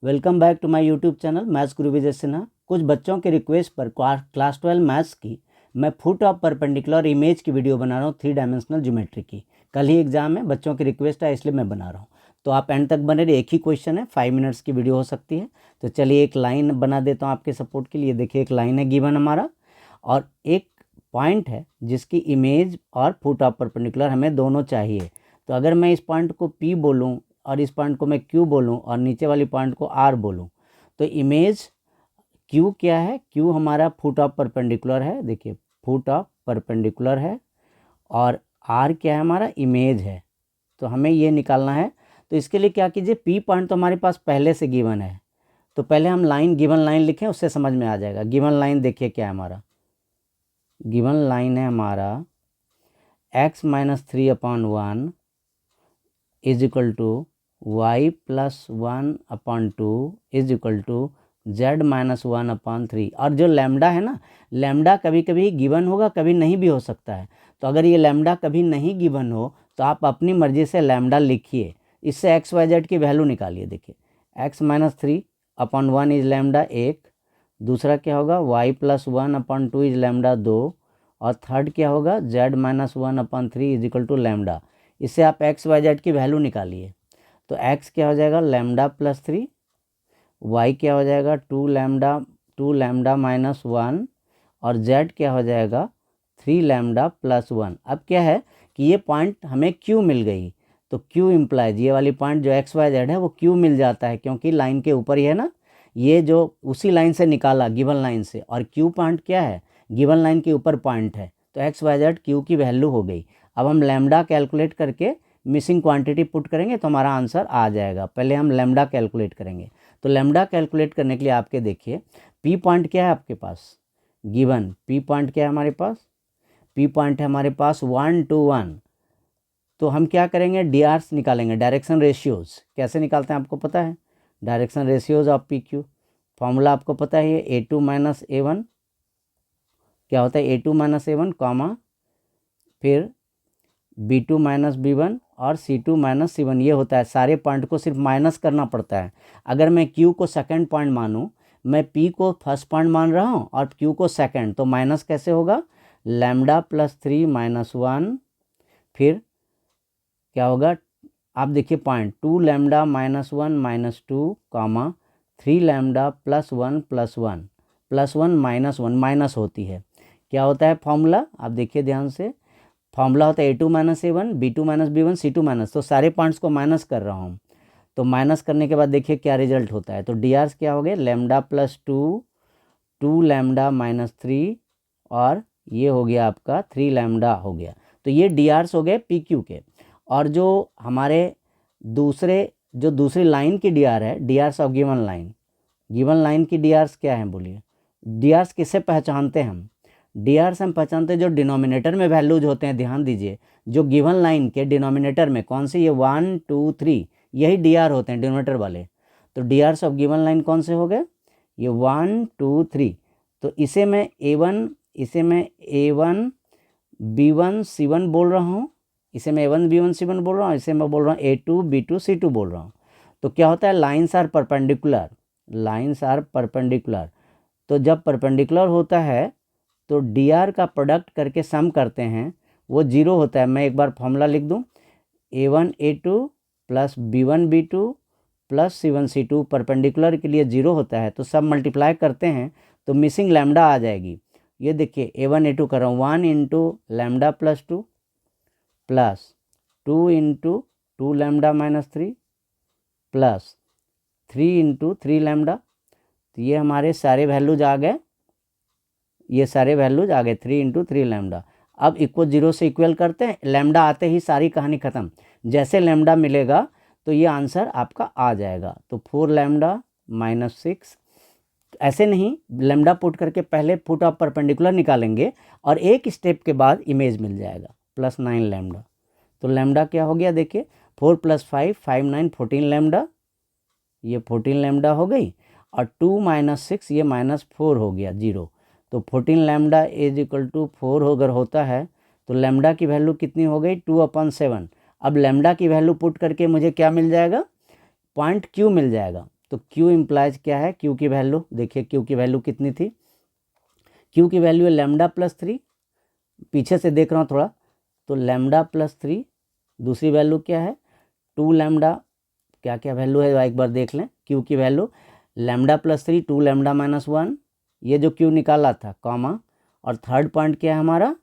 Welcome back to my YouTube channel maths guru Vijay Sinha. कुछ बच्चों के रिक्वेस्ट पर क्लास 12 मैथ्स की मैं फुट ऑफ परपेंडिकुलर इमेज की वीडियो बना रहा हूँ 3 डायमेंशनल ज्योमेट्री की। कल ही एग्जाम है, बच्चों की रिक्वेस्ट है इसलिए मैं बना रहा हूँ। तो आप एंड तक बने रहिए, एक ही क्वेश्चन है, 5 मिनट्स की वीडियो हो सकती है। तो चलिए एक लाइन बना देता हूँ आपके सपोर्ट के लिए। देखिए एक लाइन है गिवन हमारा और एक पॉइंट है जिसकी इमेज और फुट ऑफ परपेंडिकुलर हमें दोनों चाहिए। तो अगर मैं इस पॉइंट को P बोलूँ और इस पॉइंट को मैं Q बोलूँ और नीचे वाली पॉइंट को R बोलूँ, तो इमेज Q क्या है? Q हमारा फुट ऑफ परपेंडिकुलर है। देखिए फुट ऑफ परपेंडिकुलर है और R क्या है? हमारा इमेज है। तो हमें ये निकालना है। तो इसके लिए क्या कीजिए, P पॉइंट तो हमारे पास पहले से गिवन है, तो पहले हम लाइन गिवन लाइन लिखें, उससे समझ में आ जाएगा। गिवन लाइन देखिए क्या है हमारा, गिवन लाइन है हमारा x-3/1 is equal to y+1/2 is equal to z-1/3। और जो लैम्डा है ना, लैम्डा कभी कभी गिवन होगा, कभी नहीं भी हो सकता है। तो अगर ये लैम्डा कभी नहीं गिवन हो तो आप अपनी मर्जी से लैम्डा लिखिए, इससे एक्स वाई जेड की वैल्यू निकालिए। देखिए x-3/1 इज लैम्डा 1, दूसरा क्या होगा y+1/2 इज लैम्डा 2, और थर्ड क्या होगा z-1/3 is equal to lambda. इससे आप एक्स वाई जेड की वैल्यू निकालिए। तो x क्या हो जाएगा λ+3, y क्या हो जाएगा 2λ-1, और z क्या हो जाएगा 3λ+1। अब क्या है कि ये पॉइंट हमें Q मिल गई, तो Q इम्प्लाइज ये वाली पॉइंट जो एक्स वाई जेड है वो Q मिल जाता है, क्योंकि लाइन के ऊपर ही है ना, ये जो उसी लाइन से निकाला गिवन लाइन से, और Q पॉइंट क्या है? गिवन लाइन के ऊपर पॉइंट है, तो एक्स वाई जेड Q की वैल्यू हो गई। अब हम लैम्डा कैलकुलेट करके मिसिंग क्वांटिटी पुट करेंगे तो हमारा आंसर आ जाएगा। पहले हम लैम्डा कैलकुलेट करेंगे। तो लैम्डा कैलकुलेट करने के लिए आपके देखिए पी पॉइंट क्या है आपके पास, गिवन पी पॉइंट क्या है हमारे पास? पी पॉइंट है हमारे पास 1 to 1। तो हम क्या करेंगे, DRs निकालेंगे, डायरेक्शन रेशियोज। कैसे निकालते हैं आपको पता है? Direction ratios of PQ formula आपको पता है, A2 - A1 क्या होता है, A2 - A1 कॉमा फिर B2 - B1 और C2 - C1, ये होता है। सारे पॉइंट को सिर्फ माइनस करना पड़ता है। अगर मैं Q को सेकंड पॉइंट मानूं, मैं P को फर्स्ट पॉइंट मान रहा हूं और Q को सेकंड, तो माइनस कैसे होगा, λ+3 - 1, फिर क्या होगा, आप देखिए पॉइंट 2λ -1 -2 कॉमा 3λ+1 +1 माइनस होती है। क्या होता है फॉर्मूला, आप देखिए ध्यान से, फॉर्मूला होता है A2 - A1 B2 - B1 C2 minus, तो सारे पॉइंट्स को माइनस कर रहा हूँ। तो माइनस करने के बाद देखिए क्या रिजल्ट होता है। तो DRs क्या हो गए, λ+2 2λ-3 और ये हो गया आपका 3λ हो गया। तो ये DRs हो गए PQ के। और जो हमारे दूसरी लाइन की DR है, DRs of given line, given line की DRs क्या है बोलिए? DRs किससे पहचानते हैं हम? DRs हम पहचानते हैं जो डिनोमिनेटर में वैल्यूज होते हैं। ध्यान दीजिए, जो गिवन लाइन के डिनोमिनेटर में कौन से, ये 1 2 3 यही DR होते हैं डिनोमिनेटर वाले। तो DRs ऑफ गिवन लाइन कौन से हो गए, ये 1 2 3। तो इसे मैं A1 B1 C1 बोल रहा हूँ, इसे मैं A1 B1 C1 बोल रहा हूँ, इसे मैं बोल रहा हूँ A2 B2 C2 बोल रहा हूँ। तो क्या होता है, lines are perpendicular, lines are perpendicular. तो जब परपेंडिकुलर होता है तो DR का प्रोडक्ट करके सम करते हैं, वो 0 होता है। मैं एक बार फॉर्मूला लिख दूं, A1 A2 plus B1 B2 plus C1 C2 perpendicular के लिए 0 होता है, तो सब मल्टीप्लाई करते हैं तो मिसिंग लैम्डा आ जाएगी। ये देखिए A1 A2 कर रहा हूँ, 1 × λ+2 प्लस 2 × 2λ-3 प्लस 3 × 3λ। तो ये हमारे सारे वैल्यूज आ गए, ये सारे वैल्यूज आ गए 3 × 3λ। अब इक्वल 0 से इक्वल करते हैं, लैम्डा आते ही सारी कहानी खत्म। जैसे लैम्डा मिलेगा तो ये आंसर आपका आ जाएगा। तो 4λ - 6, ऐसे नहीं, लैम्डा पुट करके पहले फुट ऑफ परपेंडिकुलर निकालेंगे और एक स्टेप के बाद इमेज मिल जाएगा, +9λ। तो लैम्डा क्या हो गया, देखिए 4 + 5 5 9 14λ, ये 14λ हो गई, और 2 - 6 ये -4 हो गया 0। तो 14λ इज इक्वल टू 4 अगर होता है तो लैम्डा की वैल्यू कितनी हो गई, 2/7। अब लैम्डा की वैल्यू पुट करके मुझे क्या मिल जाएगा, पॉइंट Q मिल जाएगा। तो Q इम्प्लाइज क्या है, Q की वैल्यू देखिए, Q की वैल्यू कितनी थी, Q की वैल्यू है λ+3, पीछे से देख रहा हूँ थोड़ा, तो λ+3, दूसरी वैल्यू क्या है 2λ, क्या क्या वैल्यू है एक बार देख लें, Q की वैल्यू λ+3 2λ-1, ये जो Q निकाला था कॉमा, और थर्ड पॉइंट क्या है हमारा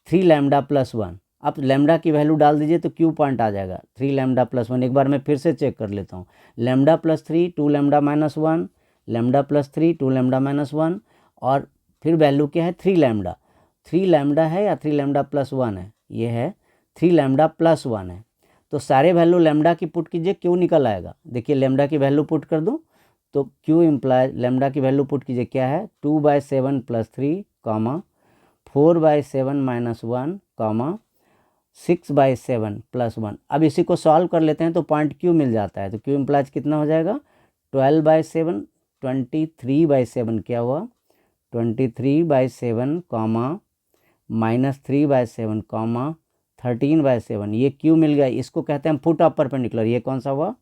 3λ+1। अब लैम्डा की वैल्यू डाल दीजिए तो Q पॉइंट आ जाएगा 3λ+1। एक बार मैं फिर से चेक कर लेता हूँ, λ+3 2λ-1, λ+3 2λ-1, और फिर वैल्यू क्या है 3λ, 3λ है या 3λ+1 है, ये है 3λ+1 है। तो सारे वैल्यू लैम्डा की पुट कीजिए, Q निकल आएगा। देखिए लैम्डा की वैल्यू पुट कर दूँ तो Q इम्प्लाई लैम्डा की वैल्यू पुट कीजिए, क्या है 2/7 + 3, 4/7 - 1, 6/7 + 1। अब इसी को सॉल्व कर लेते हैं तो पॉइंट Q मिल जाता है। तो Q इम्प्लाइज कितना हो जाएगा 12/7, 23/7 क्या हुआ 23/7, -3/7, 13/7, ये Q मिल गया। इसको कहते हैं फुट ऑफ परपेंडिकुलर। ये कौन सा हुआ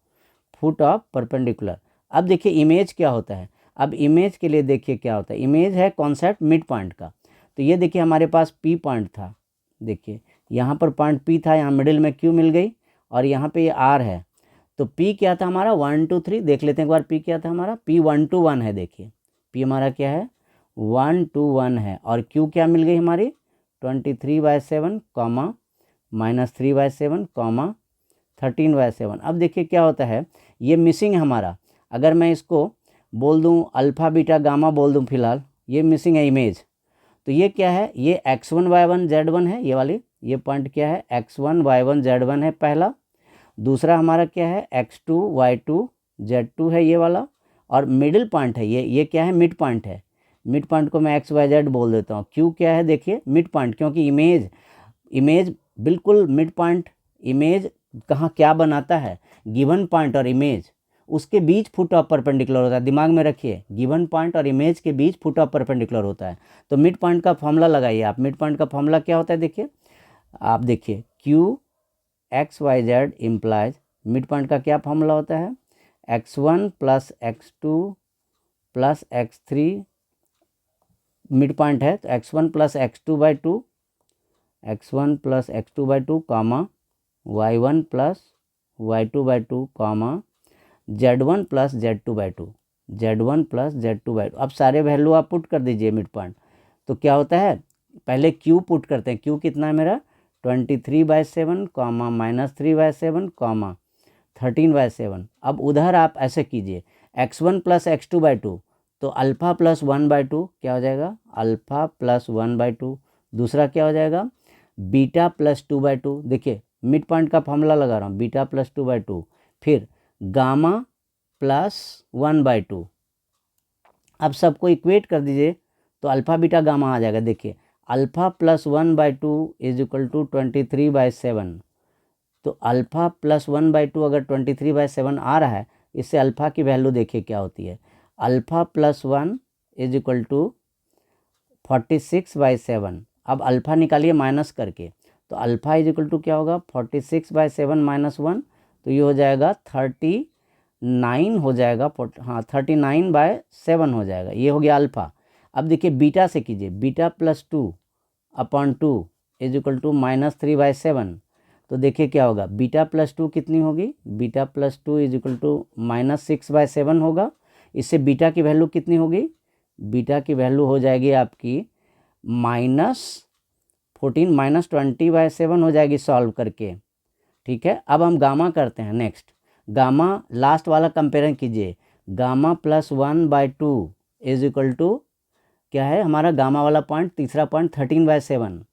फुट ऑफ परपेंडिकुलर। अब देखिए इमेज क्या होता है, अब इमेज के लिए देखिए क्या होता है, इमेज है कॉन्सेप्ट मिड पॉइंट का। तो ये देखिए हमारे पास P पॉइंट था, देखिए यहाँ पर पॉइंट P था, यहाँ मिडिल में Q मिल गई, और यहाँ पे ये R है। तो P क्या था हमारा 1 2 3, देख लेते हैं एक बार P क्या था हमारा, P 1 2 1 है। देखिए P हमारा क्या है 1 2 1 है, और Q क्या मिल गई हमारी 23/7, -3/7, 13/7। अब देखिए क्या होता है, ये मिसिंग है हमारा। अगर मैं इसको बोल दूं अल्फ़ा बीटा गामा बोल दूं, फिलहाल ये मिसिंग है इमेज। तो ये क्या है, ये x1 y1 z1 है, ये वाली ये पॉइंट क्या है x1 y1 z1 है पहला। दूसरा हमारा क्या है x2 y2 z2 है ये वाला, और मिडिल पॉइंट है ये क्या है मिड पॉइंट है। मिड पॉइंट को मैं x y z बोल देता हूँ। Q क्या है देखिए मिड पॉइंट, क्योंकि इमेज बिल्कुल मिड पॉइंट, इमेज कहाँ क्या बनाता है गिवन पॉइंट और इमेज, उसके बीच फुट ऑफ परपेंडिकुलर होता है। दिमाग में रखिए गिवन पॉइंट और इमेज के बीच फुट ऑफ परपेंडिकुलर होता है। तो मिड पॉइंट का फॉर्मूला लगाइए आप। मिड पॉइंट का फॉर्मूला क्या होता है देखिए, आप देखिए Q x y z implies mid point का क्या फॉर्मूला होता है x1 + x2 + x3, mid point है तो x1 + x2/2, x1 + x2/2, y1 + y2/2, z1 + z2/2, z1 + z2/2। अब सारे वैल्यू आप पुट कर दीजिए मिड पॉइंट। तो क्या होता है, पहले Q पुट करते हैं। Q कितना है मेरा 23/7, -3/7, 13/7। अब उधर आप ऐसे कीजिए x1 + x2/2, तो अल्फ़ा + 1/2 क्या हो जाएगा अल्फ़ा + 1/2। दूसरा क्या हो जाएगा बीटा + 2/2। देखिए मिड पॉइंट का फॉर्मूला लगा रहा हूँ, बीटा + 2/2, फिर गामा + 1/2। अब सबको इक्वेट कर दीजिए तो अल्फ़ा बीटा गामा आ जाएगा। देखिए अल्फ़ा + 1/2 = 23/7। तो अल्फ़ा + 1/2 अगर 23/7 आ रहा है, इससे अल्फ़ा की वैल्यू देखिए क्या होती है, अल्फ़ा + 1 = 46/7। अब अल्फ़ा निकालिए माइनस करके, तो अल्फ़ा = क्या होगा 46/7 - 1, तो ये हो जाएगा 39 हो जाएगा, हाँ 39/7 हो जाएगा। ये हो गया अल्फ़ा। अब देखिए बीटा से कीजिए, बीटा + 2/2 = -3/7। तो देखिए क्या होगा बीटा + 2 कितनी होगी, बीटा + 2 = -6/7 होगा। इससे बीटा की वैल्यू कितनी होगी, बीटा की वैल्यू हो जाएगी आपकी -14 -20/7 हो जाएगी सॉल्व करके। ठीक है, अब हम गामा करते हैं। नेक्स्ट गामा लास्ट वाला कंपेरिजन कीजिए, गामा + 1/2 = क्या है हमारा गामा वाला पॉइंट, तीसरा पॉइंट 13/7।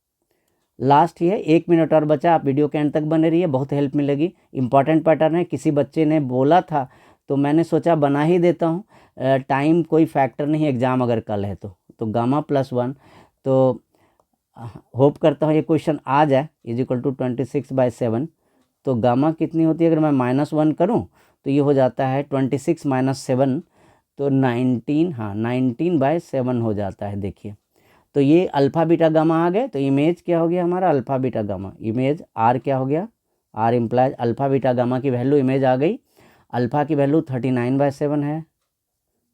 लास्ट ही है, 1 मिनट और बचा, आप वीडियो के अंत तक बने रहिए, बहुत हेल्प मिलेगी। इंपॉर्टेंट पैटर्न है, किसी बच्चे ने बोला था तो मैंने सोचा बना ही देता हूँ। टाइम कोई फैक्टर नहीं, एग्ज़ाम अगर कल है तो गामा + 1, तो होप करता हूँ ये क्वेश्चन आ जाए, = 26/7। तो गामा कितनी होती है, अगर मैं -1 करूँ तो ये हो जाता है 26 - 7, तो 19, हाँ 19/7 हो जाता है। देखिए तो ये अल्फ़ा बीटा गामा आ गए। तो इमेज क्या हो गया हमारा alpha beta gamma, image R क्या हो गया, R implies alpha beta gamma की वैल्यू इमेज आ गई। अल्फ़ा की वैल्यू 39/7 है,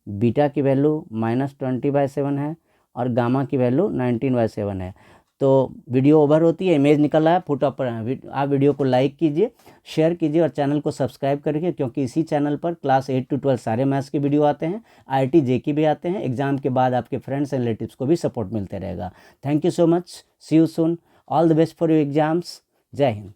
बीटा की वैल्यू -20/7 है और गामा की वैल्यू 19/7 है। तो वीडियो ओवर होती है, इमेज निकल रहा है, फुट अपर आप वीडियो को लाइक कीजिए, शेयर कीजिए और चैनल को सब्सक्राइब करिए, क्योंकि इसी चैनल पर क्लास 8 to 12 सारे मैथ्स के वीडियो आते हैं, IIT JEE भी आते हैं। एग्जाम के बाद आपके फ्रेंड्स एंड रिलेटिव्स को भी सपोर्ट मिलते रहेगा। Thank you so much, see you soon, all the best for your exams. Jai Hind.